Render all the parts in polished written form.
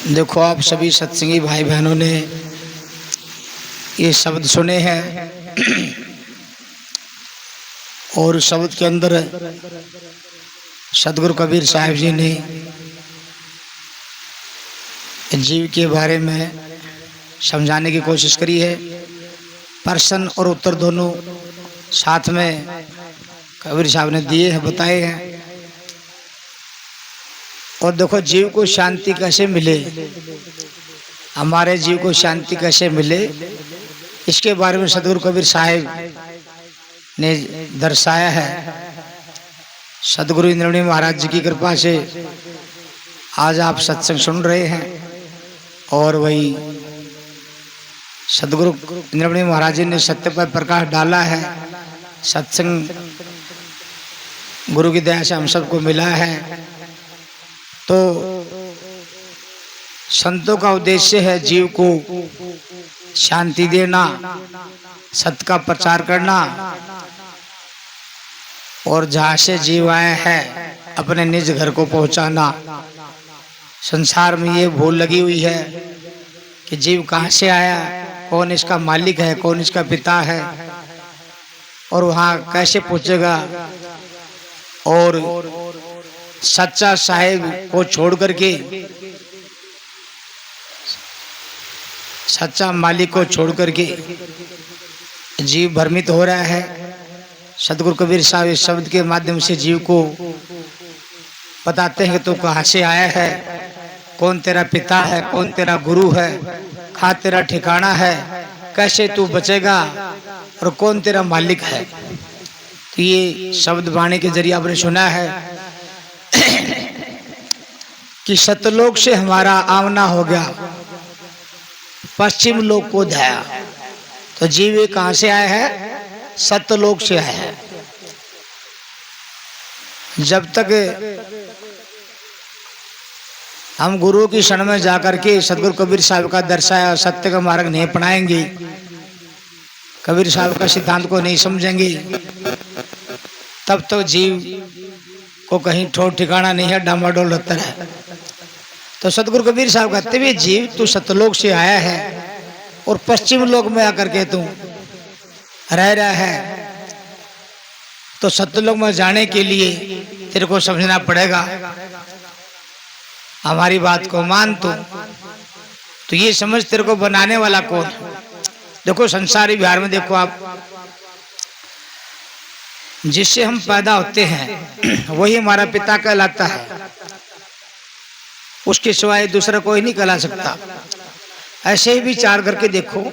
देखो, आप सभी सत्संगी भाई बहनों ने ये शब्द सुने हैं और शब्द के अंदर सतगुरु कबीर साहब जी ने जीव के बारे में समझाने की कोशिश करी है। प्रश्न और उत्तर दोनों साथ में कबीर साहब ने दिए हैं, बताए हैं। और देखो, जीव को शांति कैसे मिले, हमारे जीव को शांति कैसे मिले, इसके बारे में सतगुरु कबीर साहब ने दर्शाया है। सतगुरु इंद्रमणि महाराज जी की कृपा से आज आप सत्संग सुन रहे हैं और वही सतगुरु इंद्रमणि महाराज जी ने सत्य पर प्रकाश डाला है। सत्संग गुरु की दया से हम सबको मिला है। तो संतों का उद्देश्य है जीव को शांति देना, सत्य का प्रचार करना, और जहाँ से जीव आया है अपने निज घर को पहुँचाना। संसार में ये भूल लगी हुई है कि जीव कहाँ से आया, कौन इसका मालिक है, कौन इसका पिता है, और वहाँ कैसे पहुँचेगा। और सच्चा साहिब को छोड़ करके, सच्चा मालिक को छोड़ करके जीव भ्रमित हो रहा है। सतगुरु कबीर साहब इस शब्द के माध्यम से जीव को बताते हैं कि तू कहाँ से आया है, कौन तेरा पिता है, कौन तेरा गुरु है, कहाँ तेरा ठिकाना है, कैसे तू बचेगा और कौन तेरा मालिक है। तो ये शब्द वाणी के जरिए आपने सुना है कि सतलोक से हमारा आमना हो गया, पश्चिम लोक को धाया। तो जीव कहाँ से आया है? सतलोक से आया है। जब तक हम गुरु की शरण में जाकर के सतगुरु कबीर साहब का दर्शाया सत्य का मार्ग नहीं अपनाएंगे, कबीर साहब का सिद्धांत को नहीं समझेंगे, तब तो जीव को कहीं ठोर ठिकाना नहीं है, डामाडोल रहता है। तो सतगुरु कबीर साहब कहते हुए, जीव तू सतलोक से आया है और पश्चिम लोक में आकर के तू रह रहा है। तो सतलोक में जाने के लिए तेरे को समझना पड़ेगा, हमारी बात को मान। तो ये समझ तेरे को बनाने वाला कौन है। देखो, संसारी व्यवहार में देखो आप, जिससे हम पैदा होते हैं वही हमारा पिता कहलाता है, उसके सिवाय दूसरा कोई नहीं कहला सकता। ऐसे ही विचार करके देखो,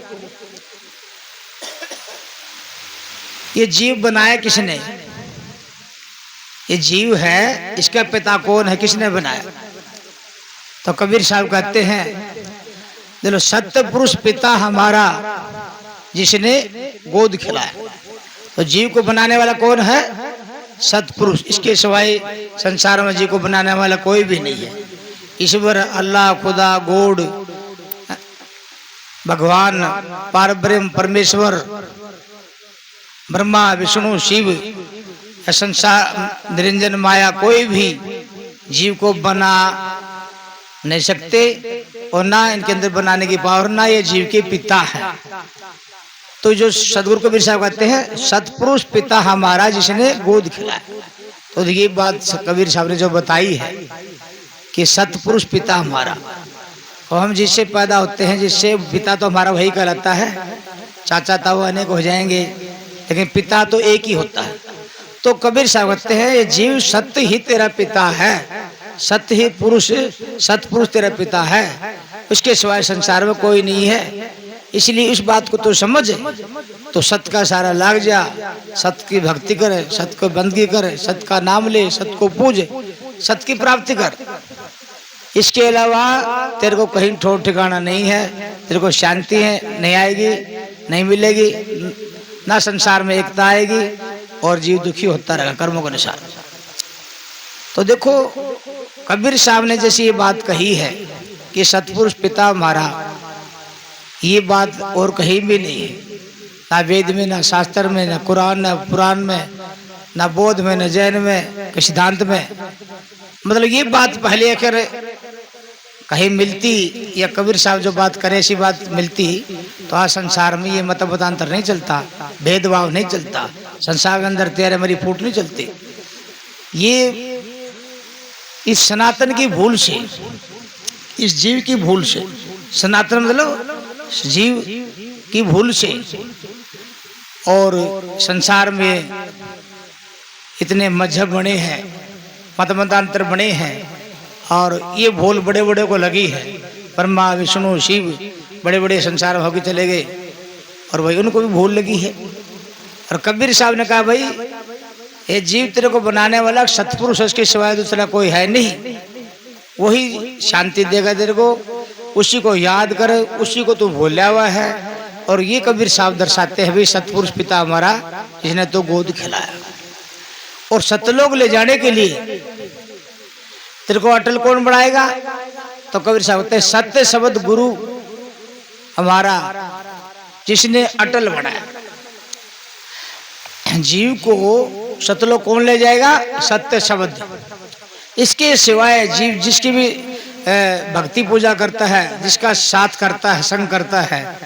ये जीव बनाया किसने? ये जीव है, इसका पिता कौन है, किसने बनाया? तो कबीर साहब कहते हैं, देखो, सत्य पुरुष पिता हमारा जिसने गोद खिलाया। तो जीव को बनाने वाला कौन है? सतपुरुष। इसके सिवाय संसार में जीव को बनाने वाला कोई भी नहीं है। ईश्वर, अल्लाह, खुदा, गॉड, भगवान, पारब्रह्म, परमेश्वर, ब्रह्मा, विष्णु, शिव, संसार निरंजन माया, कोई भी जीव को बना नहीं सकते और ना इनके अंदर बनाने की पावर, ना ये जीव के पिता है। तो जो सतगुरु कबीर साहब कहते हैं, सतपुरुष पिता हमारा जिसने गोद खिलाया। तो ये बात कबीर साहब ने जो बताई है कि सतपुरुष पिता हमारा, और हम जिससे पैदा होते हैं, जिससे पिता तो हमारा वही कहलाता है। चाचा ताऊ अनेक हो जाएंगे, लेकिन पिता तो एक ही होता है। तो कबीर साहब कहते हैं, ये जीव सत्य ही तेरा पिता है, सत्य ही पुरुष, सतपुरुष तेरा पिता है, उसके सिवाय संसार में कोई नहीं है। इसलिए इस बात को तो समझ, तो सत्य का सारा लाग जा, सत्य की भक्ति करे, सत्य को बंदगी करे, सत्य का नाम ले, सत्य को पूजे, सत्य की प्राप्ति कर। इसके अलावा तेरे को कहीं ठोर ठिकाना नहीं है, तेरे को शांति है नहीं आएगी, नहीं मिलेगी, ना संसार में एकता आएगी और जीव दुखी होता रहेगा कर्मों के अनुसार। तो देखो, कबीर साहब ने जैसी ये बात कही है कि सतपुरुष पिता हमारा, ये बात और कहीं भी नहीं है, ना वेद में, ना शास्त्र में, ना कुरान, ना पुराण में, ना बौद्ध में, ना जैन में, सिद्धांत में। मतलब ये बात पहले अगर कहीं मिलती या कबीर साहब जो बात करे ऐसी बात मिलती तो आज संसार में ये मत मतांतर नहीं चलता, भेदभाव नहीं चलता, संसार के अंदर तेरे मेरी फूट नहीं चलती। ये इस सनातन की भूल से, इस जीव की भूल से, सनातन मतलब जीव की भूल से, और संसार में इतने मजहब बने हैं, मत मतांतर बने हैं, और ये भूल बड़े बड़े को लगी है। ब्रह्मा विष्णु शिव बड़े बड़े संसार में होके चले गए और भाई उनको भी भूल लगी है। और कबीर साहब ने कहा भाई ये जीव तेरे को बनाने वाला सतपुरुष उसके सिवाय दूसरा कोई है नहीं, वही शांति देगा तेरे को, उसी को याद कर, उसी को तू भूला हुआ है। और ये कबीर साहब दर्शाते हैं भाई सतपुरुष पिता हमारा जिसने तो गोद खिलाया। और सतलोक ले जाने के लिए तेरे को अटल कौन बढ़ाएगा? तो कबीर साहब कहते हैं सत्य शब्द गुरु हमारा जिसने अटल बनाया। जीव को सतलोक कौन ले जाएगा? सत्य शब्द। इसके सिवाय जीव जिसकी भी भक्ति पूजा करता है, जिसका साथ करता है, संग करता है,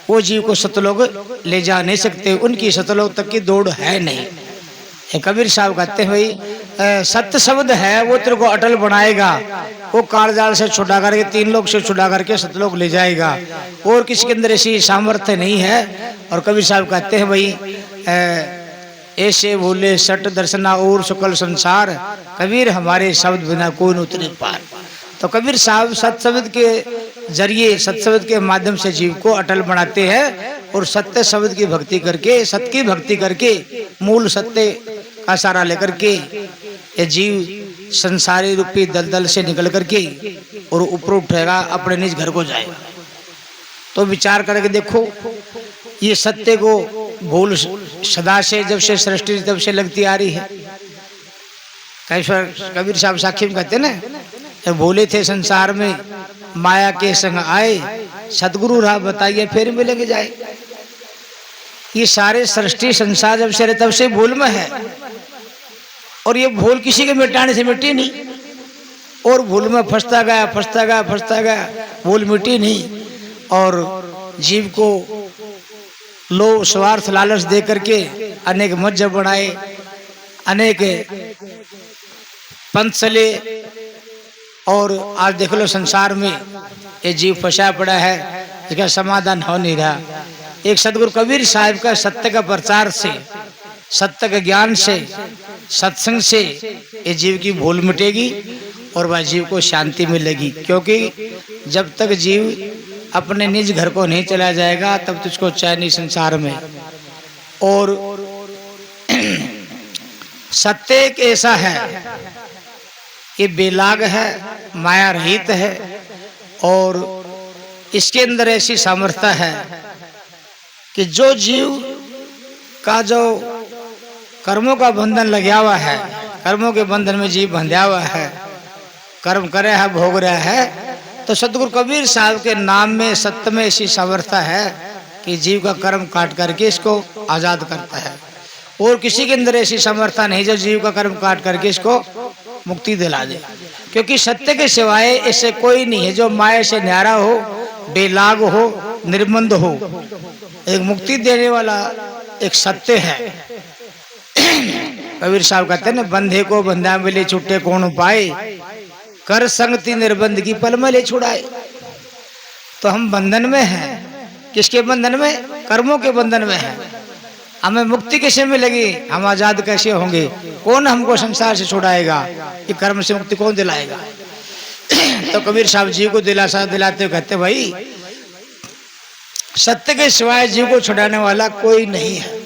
वो जीव को सतलोक ले जा नहीं सकते, उनकी सतलोक तक की दौड़ है नहीं। कबीर साहब कहते हैं भाई सत्य शब्द है वो तेरे को अटल बनाएगा, वो कालजाल से छुड़ा करके, तीन लोग से छुड़ा करके सतलोक ले जाएगा, और किसी के अंदर ऐसी सामर्थ्य नहीं है। और कबीर साहब कहते हैं भाई ऐसे भूले सट दर्शना और सकल संसार, कबीर हमारे शब्द बिना कोई न उतरे पार। तो कबीर साहब सत्शब्द के जरिए, सत्शब्द के माध्यम से जीव को अटल बनाते हैं, और सत्य शब्द की भक्ति करके, सत्य की भक्ति करके, मूल सत्य का सहारा लेकर के ये जीव संसारी रूपी दलदल से निकल करके और ऊपर उठेगा, अपने निज घर को जाएगा। तो विचार करके देखो, ये सत्य को भूल सदा से, जब से सृष्टि तब से लगती आ रही है। कबीर साहब साखी में कहते ना, भूले थे संसार में माया के संग आए, सतगुरु राह बताइए फिर मिलेंगे जाए। ये सारे सृष्टि संसार जब से तब से भूल में है, और ये भूल किसी के मिटाने से मिटी नहीं, और भूल में फंसता गया, फंसता गया, फंसता गया, भूल मिटी नहीं। और जीव को लोभ स्वार्थ लालच दे करके अनेक मजहब बनाए, अनेक पंथ चले, और आज देख लो संसार में ये जीव फंसा पड़ा है, इसका समाधान हो नहीं रहा। एक सदगुरु कबीर साहब का सत्य का प्रचार से, सत्य के ज्ञान से, सत्संग से ये जीव की भूल मिटेगी और वह जीव को शांति मिलेगी। क्योंकि जब तक जीव अपने निज घर को नहीं चला जाएगा तब तुझको चैन नहीं संसार में। और सत्य एक ऐसा है, ये बेलाग है, माया रहित है, और इसके अंदर ऐसी सामर्थ्य है कि जो जीव का जो कर्मों का बंधन लगा हुआ है, कर्मों के बंधन में जीव बंधा हुआ है, कर्म करे है, भोग रहा है, तो सतगुरु कबीर साहब के नाम में, सत्य में ऐसी सामर्थ्य है कि जीव का कर्म काट करके इसको आजाद करता है। और किसी के अंदर ऐसी सामर्थ्य नहीं जो जीव का कर्म काट करके इसको मुक्ति दिला दे। क्योंकि सत्य के सिवाय ऐसे कोई नहीं है जो माया से न्यारा हो, बेलाग हो, निर्बंध हो। एक मुक्ति देने वाला एक सत्य है। कबीर साहब कहते हैं ना, बंधे को बंधा मिले छुट्टे कौन पाए, कर संगति निर्बंध की पल में ले छुड़ाए। तो हम बंधन में हैं। किसके बंधन में? कर्मों के बंधन में हैं। हमें मुक्ति कैसे मिलेगी? हम आजाद कैसे होंगे? कौन हमको संसार से छुड़ाएगा? ये कर्म से मुक्ति कौन दिलाएगा? तो कबीर साहब जी को दिलासा दिलाते कहते भाई सत्य के सिवाय जीव को छुड़ाने वाला कोई नहीं है।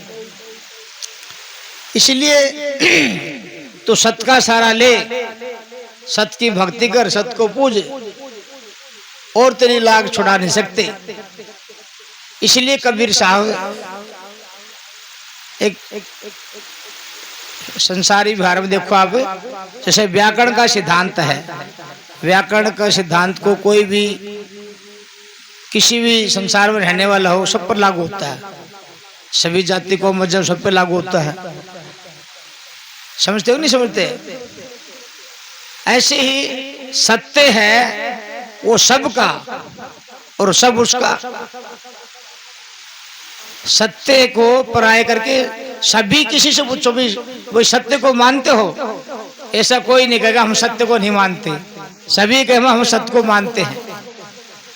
इसलिए तो सत्य का सहारा ले, सत्य की भक्ति कर, सत्य को पूज, और तेरी लाग छुड़ा नहीं सकते। इसलिए कबीर साहब एक संसारी व्यवहार में देखो आप, जैसे व्याकरण का सिद्धांत है, व्याकरण का सिद्धांत को कोई भी किसी भी संसार में रहने वाला हो सब पर लागू होता है। सभी जाति को मजहब सब पर लागू होता है। समझते हो नहीं समझते? ऐसे ही सत्य है वो सबका और सब उसका। सत्य को पराये करके सभी किसी से पूछो भी वो सत्य को मानते हो, ऐसा कोई नहीं कहेगा हम सत्य को नहीं मानते। सभी कहेगा हम सत्य को मानते हैं।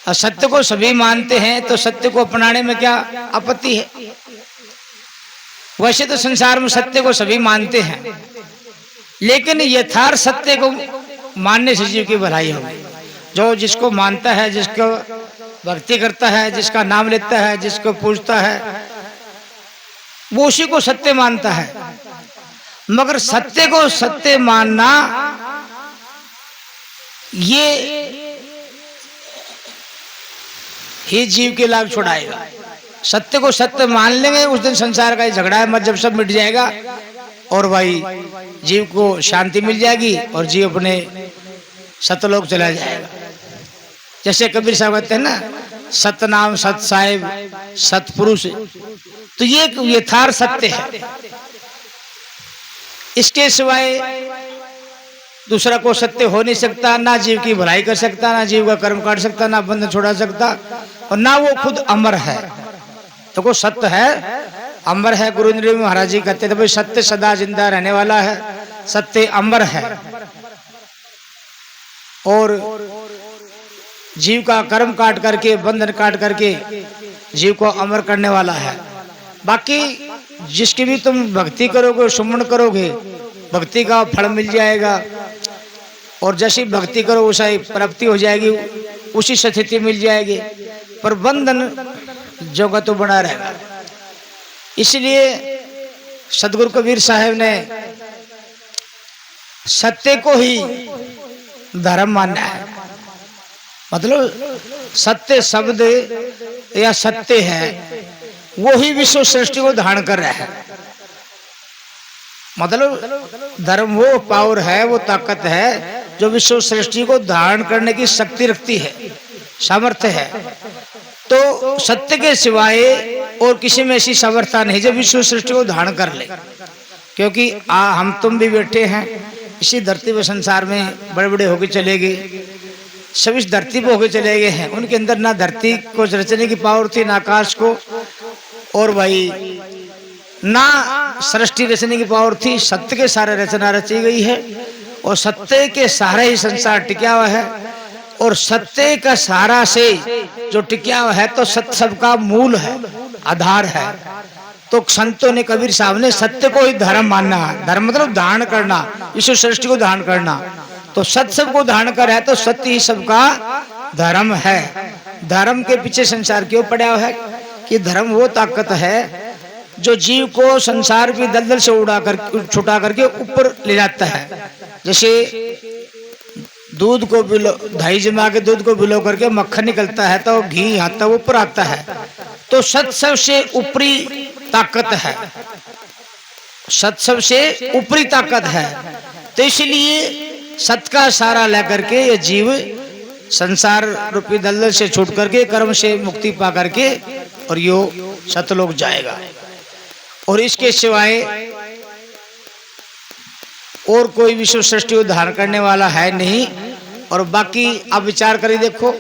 और सत्य को सभी मानते हैं तो सत्य को अपनाने में क्या आपत्ति है? वैसे तो संसार में सत्य को सभी मानते हैं, लेकिन यथार्थ सत्य को मानने से जीव की भलाई होगी। जो जिसको मानता है, जिसको भक्ति करता है, जिसका नाम लेता है, जिसको पूजता है, वो उसी को सत्य मानता है। मगर सत्य को सत्य मानना ये ही जीव के लाभ छुड़ाएगा। सत्य को सत्य मान लेंगे उस दिन संसार का झगड़ा है मत जब सब मिट जाएगा और भाई जीव को शांति मिल जाएगी और जीव अपने सतलोक चला जाएगा। जैसे कबीर साहब कहते हैं ना, सतनाम सत साहिब सतपुरुष, तो ये यथार्थ सत्य है। इसके सिवाय दूसरा को सत्य हो नहीं सकता। ना जीव की भलाई कर सकता, ना जीव का कर्म काट सकता, ना बंधन छोड़ा सकता, और ना वो खुद अमर है। तो को सत्य है, अमर है। गुरु महाराज जी कहते थे भाई सत्य सदा जिंदा रहने वाला है, सत्य अमर है और जीव का कर्म काट करके, बंधन काट करके जीव को अमर करने वाला है। बाकी जिसकी भी तुम भक्ति करोगे, सुमन करोगे, भक्ति का फल मिल जाएगा और जैसी भक्ति करो वैसी प्राप्ति हो जाएगी, उसी स्थिति मिल जाएगी। पर बंधन जो का तो बना रहेगा। इसलिए सदगुरु कबीर साहब ने सत्य को ही धर्म माना है। मतलब सत्य शब्द या सत्य है वो ही विश्व सृष्टि को धारण कर रहा है। मतलब धर्म वो पावर है, वो ताकत है जो विश्व सृष्टि को धारण करने की शक्ति रखती है, सामर्थ्य है। तो सत्य के सिवाय और किसी में ऐसी सामर्थ्य नहीं जो विश्व सृष्टि को धारण कर ले। क्योंकि हम तुम भी बैठे हैं इसी धरती पे, संसार में बड़े बड़े होके चले गए, सब इस धरती पे होके चले गए हैं। उनके अंदर ना धरती को रचने की पावर थी, ना आकाश को, और भाई ना सृष्टि रचने की पावर थी। सत्य के सारे रचना रची गई है और सत्य के सहारे ही संसार टिका हुआ है। और सत्य का सहारा से जो टिका हुआ है तो सत्य सबका मूल है, आधार है। तो संतों ने, कबीर साहब ने सत्य को ही धर्म मानना है। धर्म मतलब धारण करना, विश्व सृष्टि को धारण करना। तो सत्य सबको धारण कर है तो सत्य ही सबका धर्म है। धर्म के पीछे संसार क्यों पड़ा हुआ है? कि धर्म वो ताकत है जो जीव को संसार की दलदल से छुटा करके ऊपर ले जाता है। जैसे दूध को दही जमा के दूध को भिलो करके मक्खन निकलता है तो घी यहाँ तक ऊपर आता है। तो सत्य सबसे ऊपरी ताकत है, सत्य सबसे ऊपरी ताकत है। तो इसलिए सत्य का सहारा लेकर के ये जीव संसार रूपी दलदल से छूट करके, कर्म से मुक्ति पा करके और यो सतलोक जाएगा। और इसके सिवाय और कोई विश्व सृष्टि को धारण करने वाला है नहीं। और बाकी आप विचार करिए, देखो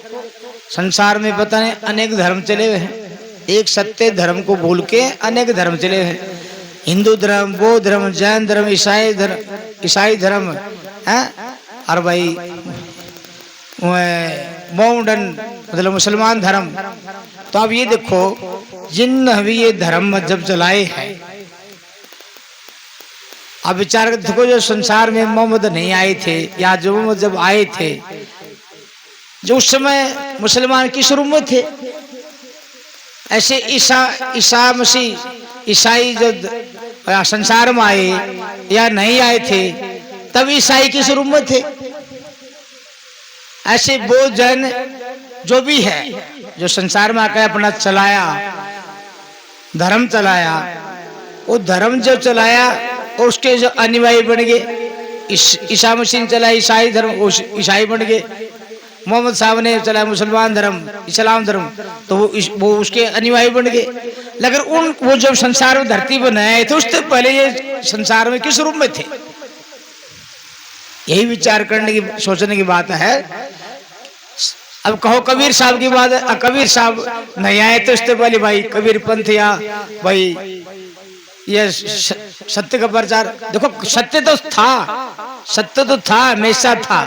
संसार में पता नहीं अनेक धर्म चले हुए हैं। एक सत्य धर्म को भूल के अनेक धर्म चले हुए हैं। हिंदू धर्म, बौद्ध धर्म, जैन धर्म, ईसाई धर्म है, और भाई मॉडर्न मतलब मुसलमान धर्म। तो अब ये देखो जिन भी ये धर्म जब चलाए हैं, अब विचार कर देखो, जो संसार में मोहम्मद नहीं आए थे या जो मोहम्मद जब आए थे, जो उस समय मुसलमान किस रूप में थे, ऐसे ईसा मसीह ईसाई जो संसार में आए या नहीं आए थे तब ईसाई किस रूप में थे। ऐसे बौद्ध जैन जो भी है, जो संसार में आकर अपना चलाया, धर्म चलाया, वो धर्म जो चलाया और उसके जो अनुयायी बन गए, ईसा मसीह ने चलाया ईसाई धर्म, ईसाई बन गए। मोहम्मद साहब ने चलाया मुसलमान धर्म, इस्लाम धर्म, तो वो उसके अनुयायी बन गए। लेकिन वो जब संसार में धरती बनाए थे उससे पहले ये संसार में किस रूप में थे, यही विचार करने की, सोचने की बात है। अब कहो कबीर साहब की बात है, कबीर साहब नहीं आए तो इससे पहले भाई कबीर पंथ या भाई ये सत्य का प्रचार, देखो सत्य तो था, सत्य तो था, हमेशा था,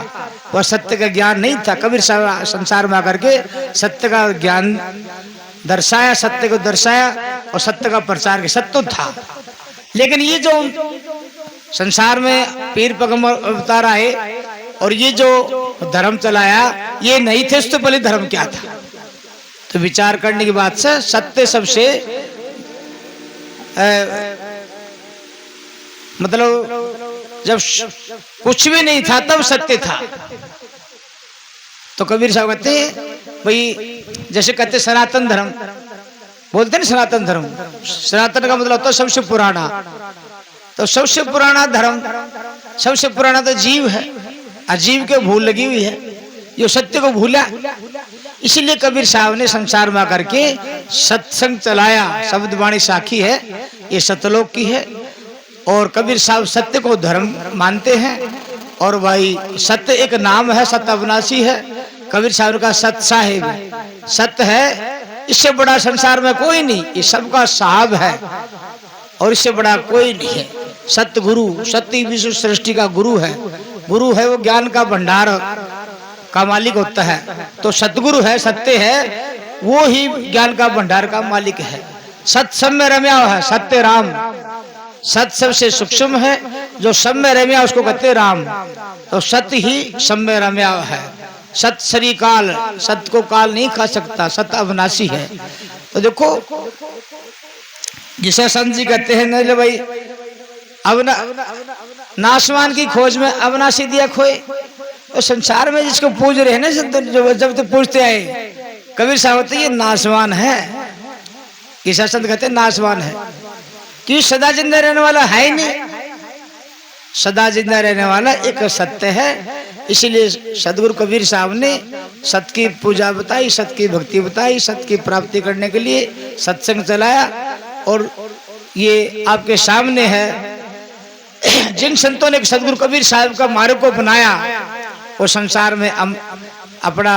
और सत्य का ज्ञान नहीं था। कबीर साहब संसार में आकर के सत्य का ज्ञान दर्शाया, सत्य को दर्शाया और सत्य का प्रचार किया। सत्य तो था, लेकिन ये जो संसार में पीर पैगंबर अवतार आए और ये जो धर्म चलाया, ये नहीं थे, उससे पहले धर्म क्या था? तो विचार करने की बात से सत्य सबसे मतलब जब कुछ भी नहीं था तब सत्य था। तो कबीर साहब कहते हैं भाई, जैसे कहते सनातन धर्म बोलते ना, सनातन धर्म, सनातन का मतलब होता है सबसे पुराना। तो सबसे पुराना धर्म, सबसे पुराना तो जीव है, अजीव के भूल लगी हुई है, जो सत्य को भूला। इसीलिए कबीर साहब ने संसार में आकर के सत्संग चलाया। शब्द वाणी साखी है, ये सतलोक की है, और कबीर साहब सत्य को धर्म मानते हैं। और भाई सत्य एक नाम है, सत्य अविनाशी है। कबीर साहब का सत साहिब, सत्य है, इससे बड़ा संसार में कोई नहीं, ये सबका साहब है और इससे बड़ा कोई नहीं है। सत्य गुरु, सत्य विश्व सृष्टि का गुरु है। गुरु है वो ज्ञान का भंडार का मालिक होता है। तो सतगुरु है, सत्य है, वो ही ज्ञान का भंडार का मालिक है। सत्य सब में रम्या है, सत्य राम। सत्य सबसे सूक्ष्म है, जो सब में रम्या उसको कहते राम। तो सत्य ही सब में रम्या है। सत्य श्री काल, सत्य को काल नहीं खा सकता, सत्य अविनाशी है। तो देखो जिसे संत जी कहते हैं न भाई, नाशवान की खोज में अविनाशी दिया खोए। तो संसार में जिसको पूज रहे हैं ना, जब तो पूछते आए कबीर साहब होते ये नाशवान है, ईसा संत कहते नाशवान है, कि सदा जिंदा रहने वाला है ही नहीं। सदा जिंदा रहने वाला एक सत्य है। इसीलिए सदगुरु कबीर साहब ने सत्य की पूजा बताई, सत्य की भक्ति बताई, सत्य की प्राप्ति करने के लिए सत्संग चलाया। और ये आपके सामने है, जिन संतों ने सदगुरु कबीर साहब का मार्ग को अपनाया, वो संसार में अपना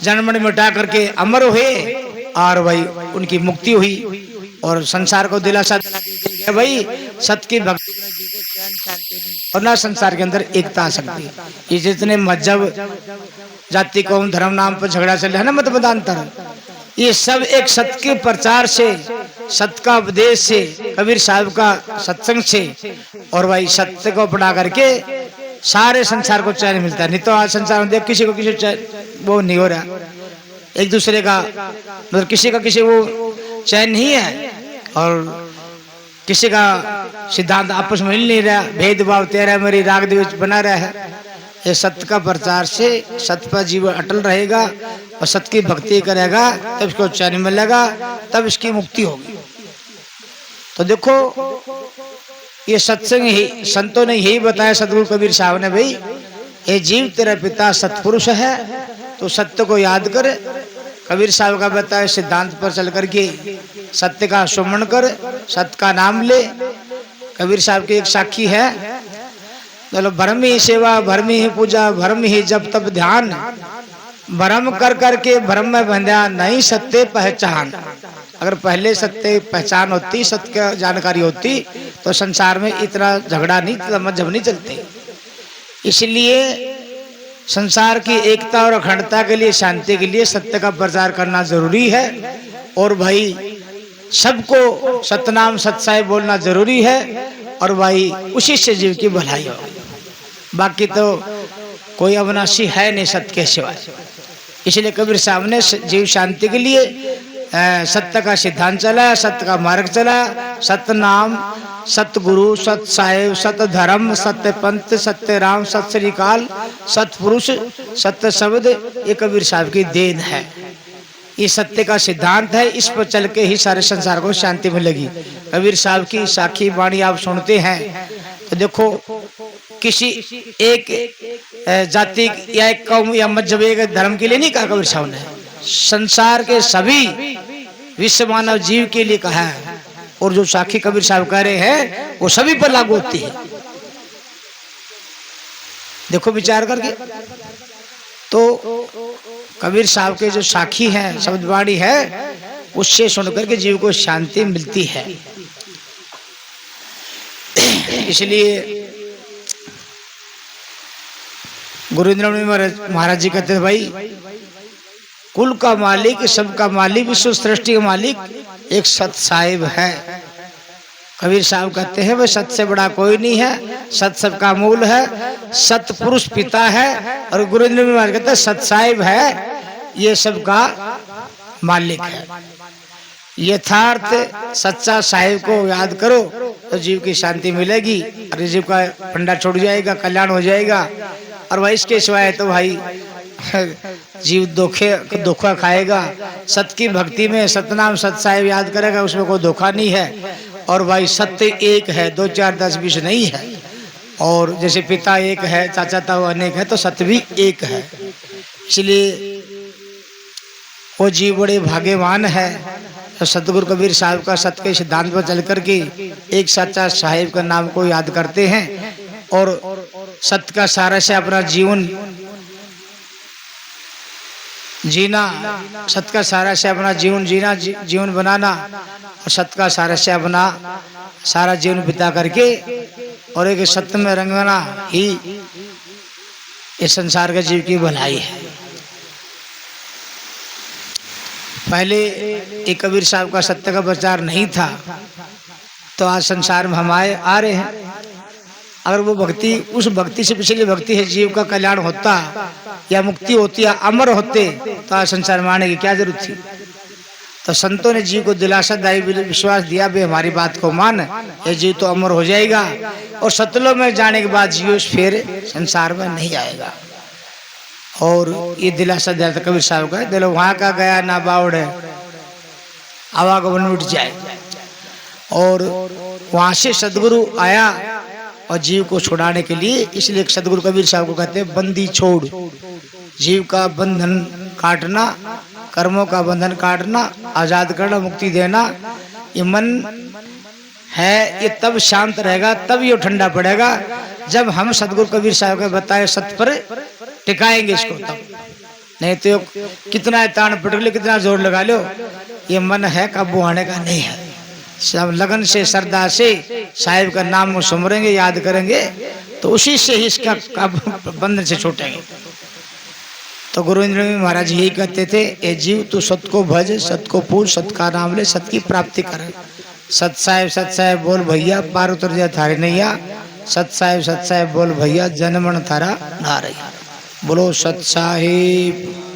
जन्म मिटा करके अमर हुए, और भाई उनकी मुक्ति हुई। और संसार को दिलासा दिया भाई सत्य की भक्ति में जीवो चैन शांति नहीं, और ना संसार के अंदर एकता आ सकती। ये जितने मजहब जाति कौम धर्म नाम पर झगड़ा चल रहा है ना, मतभेदांतर, ये सब एक सत्य के प्रचार से, सत्य का उपदेश से, कबीर साहब का सत्संग से, और भाई सत्य को अपना करके सारे संसार को चैन मिलता है। नहीं तो आज संसार में देख किसी को किसी चैन वो नहीं हो रहा, एक दूसरे का मतलब किसी का किसी वो चैन नहीं है, और किसी का सिद्धांत आपस में मिल नहीं रहा, भेदभाव तेरा मेरी राग द्वेष बना रहा है। ये सत्य का प्रचार से सत्य पर जीवन अटल रहेगा और सत्य की भक्ति करेगा, तब इसको चैन मिलेगा, तब इसकी मुक्ति होगी। तो देखो ये सत्संग ही संतों ने यही बताया, सदगुरु कबीर साहब ने, भाई ये जीव तेरा पिता सतपुरुष है, तो सत्य को याद कर। कबीर साहब का बताया सिद्धांत पर चल करके सत्य का सुमरण कर, सत्य का नाम ले। कबीर साहब की एक साखी है, चलो भरम ही सेवा, भरम ही पूजा, भरम ही जब तब ध्यान, भरम कर करके भरम में बंधा, नहीं सत्य पहचान। अगर पहले सत्य पहचान होती, सत्य का जानकारी होती, तो संसार में इतना झगड़ा नहीं, मजहब नहीं चलते। इसलिए संसार की एकता और अखंडता के लिए, शांति के लिए सत्य का प्रचार करना जरूरी है। और भाई सबको सतनाम सत्साई बोलना जरूरी है, और भाई उसी से जीव की भलाई हो। बाकी तो कोई अविनाशी है नहीं सत्य के सिवाय। इसलिए कबीर साहब ने जीव शांति के लिए सत्य का सिद्धांत चलाया, सत्य का मार्ग चलाया। सत्य नाम, सत्य गुरु, सत्य साहेब, सत्य धर्म, सत्य पंथ, सत्य राम, सत्य श्री काल, सत्य पुरुष, सत्य शब्द, ये कबीर साहब की देन है। ये सत्य का सिद्धांत है, इस पर चल के ही सारे संसार को शांति मिलेगी। कबीर साहब की साखी वाणी आप सुनते हैं तो देखो, किसी एक जाति या एक कौम या मजहब एक धर्म के लिए नहीं कहा कबीर साहब ने, संसार के सभी विश्व मानव जीव के लिए कहा है। और जो साखी कबीर साहब कह रहे हैं वो सभी पर लागू होती है। देखो विचार करके। तो कबीर साहब के जो साखी हैं, शब्दवाणी है, उससे सुनकर के जीव को शांति मिलती है। इसलिए गुरु इंद्रमणि महाराज जी कहते हैं, भाई कुल का मालिक, सबका मालिक, विश्व सृष्टि का मालिक एक सत साहिब है। कबीर साहब कहते हैं, वह सत से बड़ा कोई नहीं है, सत सबका मूल है, सत पुरुष पिता है। और गुरु इंद्रमणि महाराज कहते हैं, सत साहिब है, ये सबका मालिक है। यथार्थ सच्चा साहिब को याद करो तो जीव की शांति मिलेगी और जीव का फंडा छूट जाएगा, कल्याण हो जाएगा। और भाई इसके सिवाय तो भाई जीव धोखा खाएगा। सत की भक्ति में सतनाम सत साहिब याद करेगा, उसमें कोई धोखा नहीं है। और भाई सत्य एक है, 2 4 10 20 नहीं है। और जैसे पिता एक है, चाचा ताऊ अनेक है, तो सत्य भी एक है। इसलिए वो जीव बड़े भाग्यवान है। तो सतगुरु कबीर साहब का सत्य के सिद्धांत पर चल करके एक सच्चा साहिब का नाम को याद करते हैं और सत्य का सारा से अपना जीवन जीना, सत्य का सारा से अपना जीवन जीना, जीवन बनाना और सत्य का सारा से अपना सारा जीवन बिता करके और एक सत्य में रंगना ही इस संसार के जीव की भलाई है। पहले एक कबीर साहब का सत्य का प्रचार नहीं था, तो आज संसार में हम आ रहे हैं। अगर वो भक्ति, उस भक्ति से पिछली भक्ति है, जीव का कल्याण होता या मुक्ति होती या अमर होते, तो आज संसार में आने की क्या जरूरत थी। तो संतों ने जीव को दिलासादायी विश्वास दिया, भी हमारी बात को मान, ये जीव तो अमर हो जाएगा और सतलों में जाने के बाद जीव फिर संसार में नहीं आएगा। और ये दिलासा दिया था कबीर साहब का, दिलो वहाँ का गया ना बावड़ है, आवागमन मिट जाए। और वहाँ से सदगुरु आया और जीव को छुड़ाने के लिए, इसलिए सदगुरु कबीर साहब को कहते हैं बंदी छोड़। जीव का बंधन काटना, कर्मों का बंधन काटना, आजाद करना, मुक्ति देना, ये मन है, ये तब शांत रहेगा, तब ये ठंडा पड़ेगा जब हम सदगुरु कबीर साहब के बताए सत्य पर टिकाएंगे इसको। तब नहीं तो कितना तान पटक लो, कितना जोर लगा लो, ये मन है काबू आने का नहीं है। सब लगन से, श्रद्धा से साहिब का नाम सुमरेंगे, याद करेंगे, तो उसी से ही इसका बंधन से छूटेंगे। तो गुरु इंद्रमणि महाराज यही कहते थे, ए जीव तू सत को भज, सत को पूज, सत का नाम ले, सत की प्राप्ति कर। सत साहिब बोल भैया, पार उतर जाए थारे नैया। सत साहिब बोल भैया, जनमन थारा नारैया। बोलो सत साहिब।